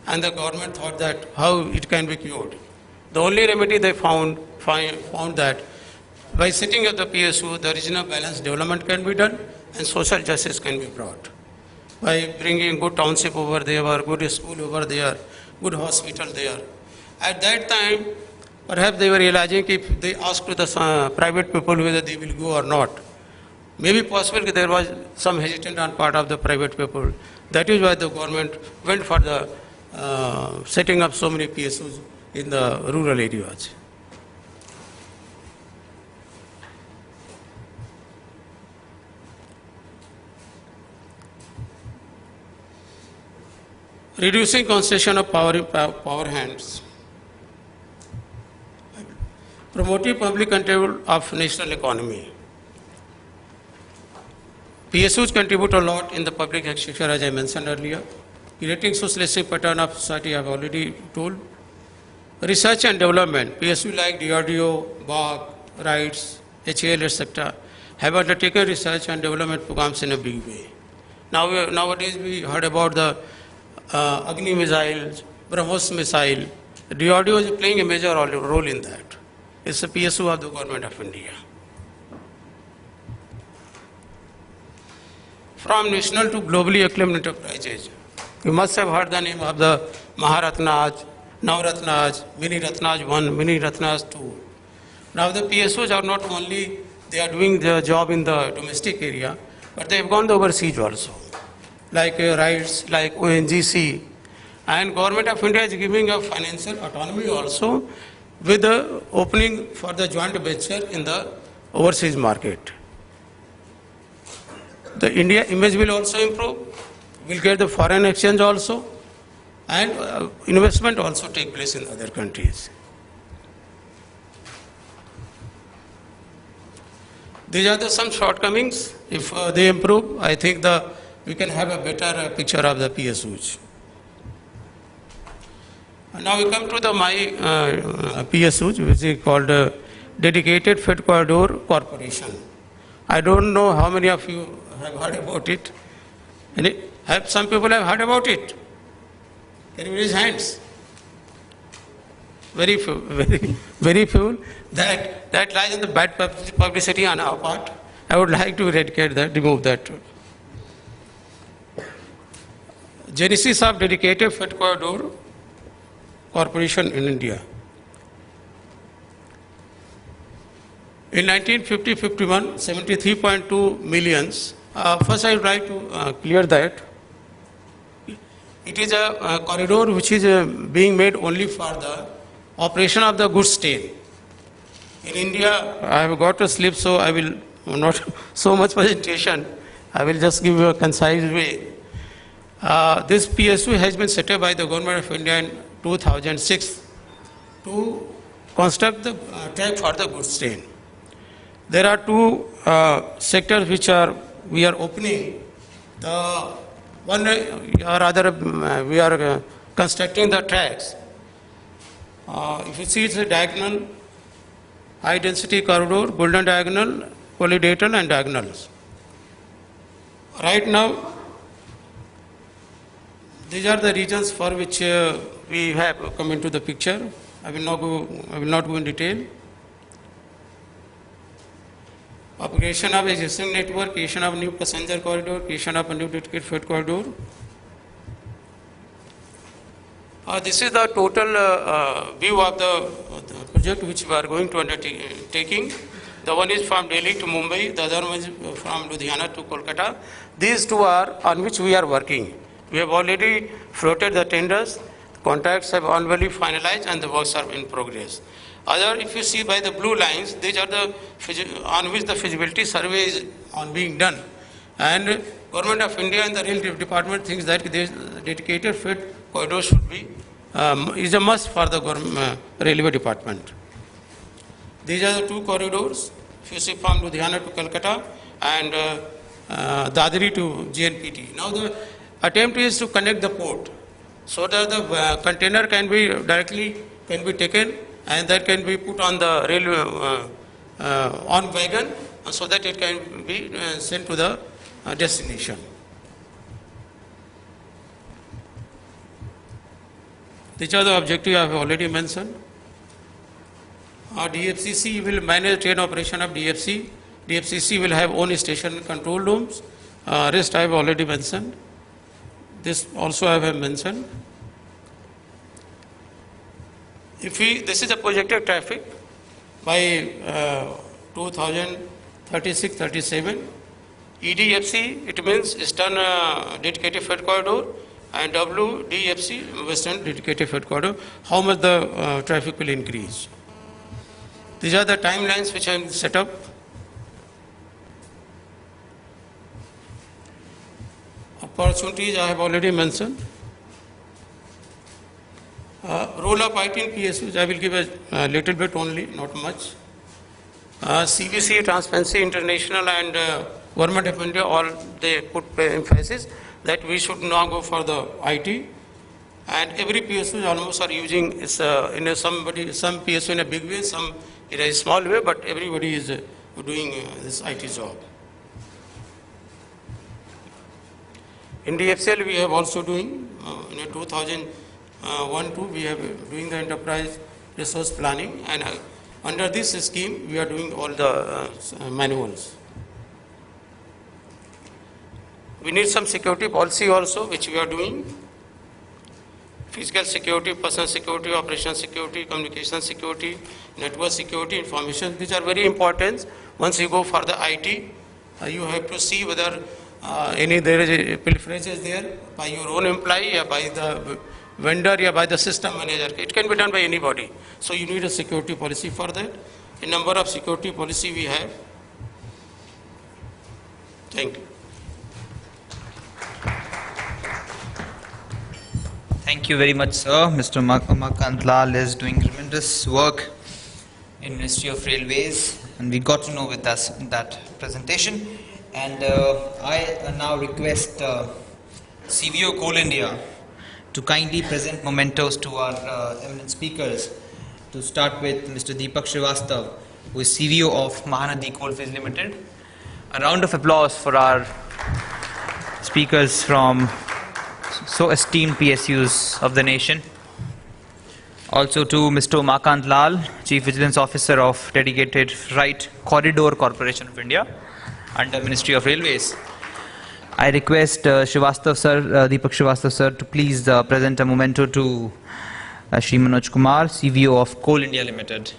and the government thought that how it can be cured. The only remedy they found that by setting up the PSU, the regional balanced development can be done and social justice can be brought. By bringing good township over there, or good school over there, good hospital there. At that time, perhaps they were realizing if they asked to the private people whether they will go or not, maybe possible there was some hesitation on part of the private people. That is why the government went for the setting up so many PSUs in the rural areas. Reducing concentration of power in power hands. Promoting public control of national economy. PSUs contribute a lot in the public exchequer, as I mentioned earlier. Creating socialistic pattern of society, I have already told. Research and development. PSU like DRDO, BAG, RITES, HAL, etc. have undertaken research and development programs in a big way. Nowadays we heard about the Agni missiles, BrahMos missile. DRDO is playing a major role in that. It's a PSU of the Government of India. From national to globally acclaimed enterprises. You must have heard the name of the Maharatnaj, Navratnaj, Mini Ratnaj 1, Mini Ratnaj 2. Now the PSUs are not only, they are doing their job in the domestic area, but they have gone overseas also. Like RITES, like ONGC, and Government of India is giving a financial autonomy also with the opening for the joint venture in the overseas market. The India image will also improve, will get the foreign exchange also, and investment also take place in other countries. These are some shortcomings. If they improve, I think we can have a better picture of the PSUs. And now we come to my PSUs, which is called Dedicated Freight Corridor Corporation. I don't know how many of you have heard about it. Some people have heard about it. Can you raise hands? Very few, very few. That lies in the bad publicity on our part. I would like to eradicate that, remove that. Genesis of Dedicated Freight Corridor Corporation in India. In 1950-51, 73.2 millions. First, I would like to clear that. It is a corridor which is being made only for the operation of the goods train. In India, I have got a slip, so I will not so much presentation. I will just give you a concise way. This PSU has been set up by the Government of India in 2006 to construct the track for the goods train. There are two sectors which we are opening. We are constructing the tracks. If you see, it's a diagonal, high density corridor, golden diagonal, polylateral and diagonals. Right now, these are the reasons for which we have come into the picture. I will not go in detail. Upgradation of existing network, creation of new passenger corridor, creation of a new dedicated freight corridor. This is the total view of the project which we are going to undertaking. The one is from Delhi to Mumbai, the other one is from Ludhiana to Kolkata. These two are on which we are working. We have already floated the tenders, contracts have already finalized, and the works are in progress. Other, if you see by the blue lines, these are the on which the feasibility survey is being done. And Government of India and the Rail Department thinks that this dedicated freight corridor should be is a must for the Railway Department. These are the two corridors. If you see from Ludhiana to Calcutta and Dadri to JNPT. Now the attempt is to connect the port so that the container can be taken and that can be put on the railway on wagon so that it can be sent to the destination. These are the objectives I have already mentioned. DFCC will manage train operation of DFC. DFCC will have own station control rooms. Rest I have already mentioned. This also I have mentioned. This is a projected traffic by 2036-37. EDFC, it means Eastern Dedicated Freight Corridor, and WDFC, Western Dedicated Freight Corridor, how much the traffic will increase. These are the timelines which I have set up. Opportunities I have already mentioned. Role of IT in PSUs, I will give a little bit only, not much. CBC, Transparency International and Government of India, all they put emphasis that we should now go for the IT. And every PSU almost are using some PSU in a big way, some in a small way, but everybody is doing this IT job. In DFCL, we have also doing, in 2001-2, we have doing the enterprise resource planning, and under this scheme, we are doing all the manuals. We need some security policy also, which we are doing. Physical security, personal security, operational security, communication security, network security, information. These are very important. Once you go for the IT, you have to see whether there is a pilferage is there by your own employee or by the vendor or by the system manager. It can be done by anybody. So you need a security policy for that. A number of security policy we have. Thank you. Thank you very much, sir. Mr. Umakant Lal is doing tremendous work in Ministry of Railways, and we got to know with us in that presentation. And I now request CVO Coal India to kindly present mementos to our eminent speakers. To start with Mr. Deepak Srivastav, who is CVO of Mahanadi Coalfields Limited. A round of applause for our speakers from so esteemed PSUs of the nation. Also to Mr. Umakant Lal, Chief Vigilance Officer of Dedicated Freight Corridor Corporation of India under Ministry of Railways. I request Deepak Srivastav sir to please present a memento to Shri Manoj Kumar, CVO of Coal India Limited.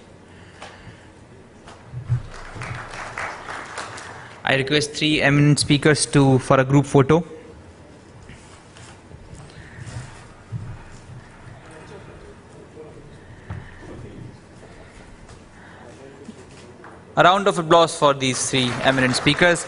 I request three eminent speakers for a group photo. A round of applause for these three eminent speakers.